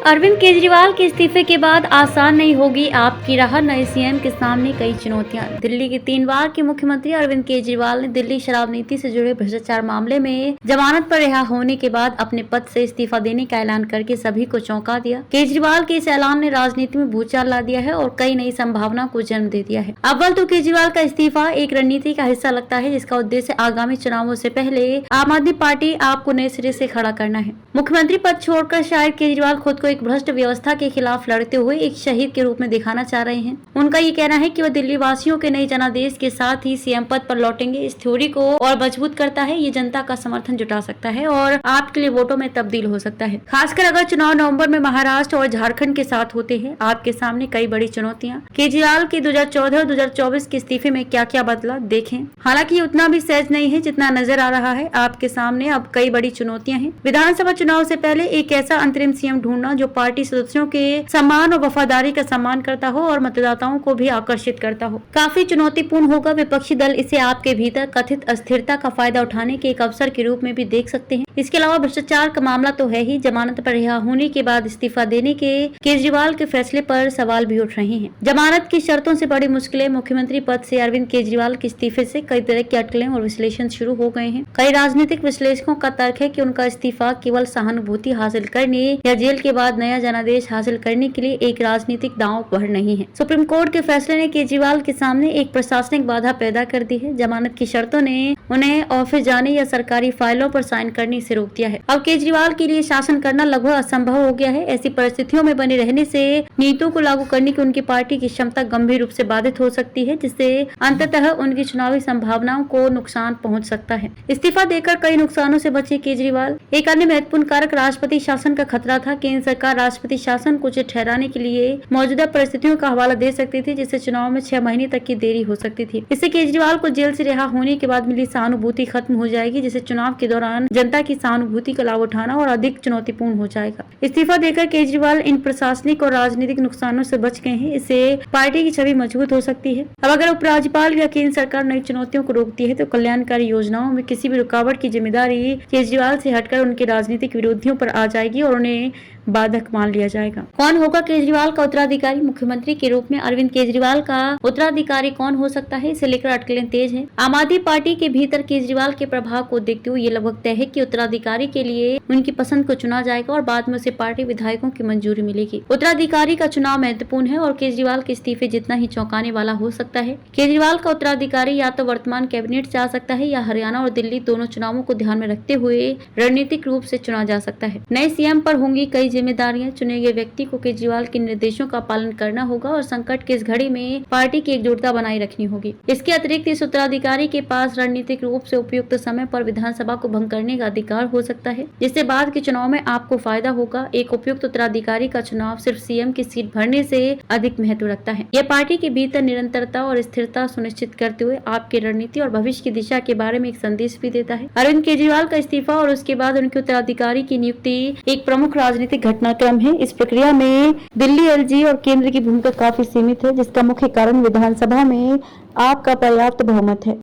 अरविंद केजरीवाल के इस्तीफे के बाद आसान नहीं होगी आपकी राह, नए सीएम के सामने कई चुनौतियां। दिल्ली के 3 बार के मुख्यमंत्री अरविंद केजरीवाल ने दिल्ली शराब नीति से जुड़े भ्रष्टाचार मामले में जमानत पर रिहा होने के बाद अपने पद से इस्तीफा देने का ऐलान करके सभी को चौंका दिया। केजरीवाल के इस ऐलान ने राजनीति में भूचाल ला दिया है और कई नई संभावना को जन्म दे दिया है। अव्वल तो केजरीवाल का इस्तीफा एक रणनीति का हिस्सा लगता है, जिसका उद्देश्य आगामी चुनावों से पहले आम आदमी पार्टी आपको नए सिरे से खड़ा करना है। मुख्यमंत्री पद छोड़कर शायद केजरीवाल खुद को एक भ्रष्ट व्यवस्था के खिलाफ लड़ते हुए एक शहीद के रूप में दिखाना चाह रहे हैं। उनका ये कहना है कि वह दिल्ली वासियों के नए जनादेश के साथ ही सीएम पद पर लौटेंगे। इस थ्योरी को और मजबूत करता है, ये जनता का समर्थन जुटा सकता है और आपके लिए वोटों में तब्दील हो सकता है। खासकर अगर चुनाव नवंबर में महाराष्ट्र और झारखंड के साथ होते हैं। आपके सामने कई बड़ी चुनौतियां। केजरीवाल के 2014 और 2024 के इस्तीफे में क्या क्या बदला देखें। हालांकि ये उतना भी सहज नहीं है जितना नजर आ रहा है। आपके सामने अब कई बड़ी चुनौतियां हैं। विधानसभा चुनाव से पहले एक ऐसा अंतरिम सीएम ढूंढना जो पार्टी सदस्यों के सम्मान और वफादारी का सम्मान करता हो और मतदाताओं को भी आकर्षित करता हो। काफी चुनौतीपूर्ण होगा। विपक्षी दल इसे आपके भीतर कथित अस्थिरता का फायदा उठाने के एक अवसर के रूप में भी देख सकते हैं। इसके अलावा भ्रष्टाचार का मामला तो है ही। जमानत पर रिहा होने के बाद इस्तीफा देने के केजरीवाल के फैसले पर सवाल भी उठ रहे हैं। जमानत की शर्तों से बड़ी मुश्किलें। मुख्यमंत्री पद से अरविंद केजरीवाल के इस्तीफे से कई तरह की अटकलें और विश्लेषण शुरू हो गए हैं। कई राजनीतिक विश्लेषकों का तर्क है कि उनका इस्तीफा केवल सहानुभूति हासिल करने या जेल के बाद नया जनादेश हासिल करने के लिए एक राजनीतिक दांव पर नहीं है। सुप्रीम कोर्ट के फैसले ने केजरीवाल के सामने एक प्रशासनिक बाधा पैदा कर दी है। जमानत की शर्तों ने उन्हें ऑफिस जाने या सरकारी फाइलों पर साइन करने से रोक दिया है। अब केजरीवाल के लिए शासन करना लगभग असंभव हो गया है। ऐसी परिस्थितियों में बने रहने से नीतियों को लागू करने की उनकी पार्टी की क्षमता गंभीर रूप से बाधित हो सकती है, जिससे अंततः उनकी चुनावी संभावनाओं को नुकसान पहुंच सकता है। इस्तीफा देकर कई नुकसानों से बचे केजरीवाल। एक अन्य महत्वपूर्ण कारक राष्ट्रपति शासन का खतरा था। केंद्र सरकार राष्ट्रपति शासन को ठहराने के लिए मौजूदा परिस्थितियों का हवाला दे सकती थी, जिससे चुनाव में 6 महीने तक की देरी हो सकती थी। इससे केजरीवाल को जेल से रिहा होने के बाद मिली सहानुभूति खत्म हो जाएगी, जिससे चुनाव के दौरान जनता की सहानुभूति का लाभ उठाना और अधिक चुनौतीपूर्ण हो जाएगा। इस्तीफा देकर केजरीवाल इन प्रशासनिक और राजनीतिक नुकसानों से बच गए हैं। इससे पार्टी की छवि मजबूत हो सकती है। अब अगर उपराज्यपाल या केंद्र सरकार नई चुनौतियों को रोकती है तो कल्याणकारी योजनाओं में किसी भी रुकावट की जिम्मेदारी केजरीवाल से हटकर उनके राजनीतिक विरोधियों पर आ जाएगी और उन्हें बाधक मान लिया जाएगा। कौन होगा केजरीवाल का उत्तराधिकारी? मुख्यमंत्री के रूप में अरविंद केजरीवाल का उत्तराधिकारी कौन हो सकता है, इसे लेकर अटकलें तेज हैं। आम आदमी पार्टी के भीतर केजरीवाल के प्रभाव को देखते हुए ये लगभग तय है कि उत्तराधिकारी के लिए उनकी पसंद को चुना जाएगा और बाद में उसे पार्टी विधायकों की मंजूरी मिलेगी। उत्तराधिकारी का चुनाव महत्वपूर्ण है और केजरीवाल के इस्तीफे जितना ही चौंकाने वाला हो सकता है। केजरीवाल का उत्तराधिकारी या तो वर्तमान कैबिनेट से आ सकता है या हरियाणा और दिल्ली दोनों चुनावों को ध्यान में रखते हुए रणनीतिक रूप से चुना जा सकता है। नए सीएम पर होंगी कई जिम्मेदारियां। चुने गए व्यक्ति को केजरीवाल के निर्देशों का पालन करना होगा और संकट की इस घड़ी में पार्टी की एकजुटता बनाए रखनी होगी। इसके अतिरिक्त इस उत्तराधिकारी के पास रणनीतिक रूप से उपयुक्त समय पर विधानसभा को भंग करने का अधिकार हो सकता है, जिससे बाद के चुनाव में आपको फायदा होगा। एक उपयुक्त उत्तराधिकारी का चुनाव सिर्फ सीएम की सीट भरने से अधिक महत्व रखता है। यह पार्टी के भीतर निरंतरता और स्थिरता सुनिश्चित करते हुए आपकी रणनीति और भविष्य की दिशा के बारे में एक संदेश भी देता है। अरविंद केजरीवाल का इस्तीफा और उसके बाद उनके उत्तराधिकारी की नियुक्ति एक प्रमुख राजनीतिक घटनाक्रम है। इस प्रक्रिया में दिल्ली, एलजी और केंद्र की भूमिका काफी सीमित है, जिसका मुख्य कारण विधानसभा में आपका पर्याप्त बहुमत है।